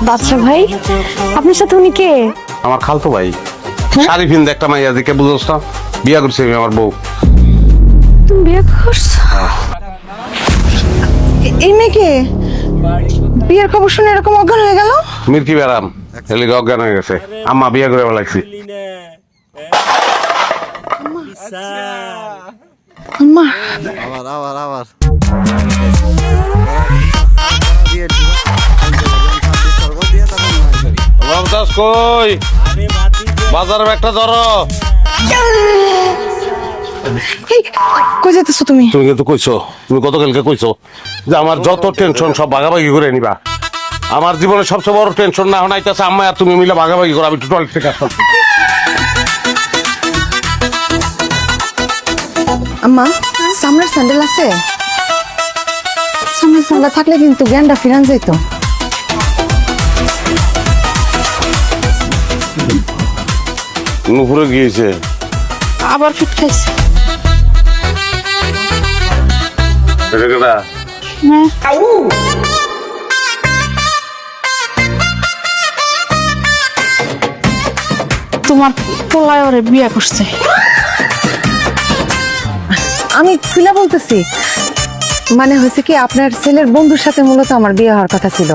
বাদশা ভাই, আপনার সাথে উনি কে? আমার খালতো ভাই। শাড়ি পিন্ধে একটা মাইয়া দেখে বুঝোস না, বিয়া করছে আমি আমার বউ। তুমি বিয়ে করছো? এই মেয়েকে বিয়ের খবর শুনে এরকম অজ্ঞান হয়ে গেল? মির্কি ব্যারাম এলিগে অজ্ঞান হয়ে গেছে। আম্মা বিয়া করে ফেলাইছি। আম্মা আবার মমতাজ কই? বাজারে একটা ধরো। কই যেতেছো তুমি? তুমি কিন্তু কইছো, তুমি গতকালকে কইছো যে আমার যত টেনশন সব ভাগাভাগি করে নিবা। আমার জীবনে সবচেয়ে বড় টেনশন না হনাইতেছে আম্মা আর তুমি মিলে ভাগাভাগি করো। আমি একটু টয়লেট থেকে আসতাম। আম্মা, সামনের স্যান্ডেল আছে? সামনের স্যান্ডেল থাকলে কিন্তু জ্ঞানটা ফিরান যেত। নুপুরে গিয়েছে, আবার ফিট খাইছে। এটা কেডা? তোমার পোলায় ওরে বিয়ে করছে। আমি খুলে বলতেছি, মানে হয়েছে কি আপনার ছেলের বন্ধুর সাথে মূলত আমার বিয়ে হওয়ার কথা ছিল।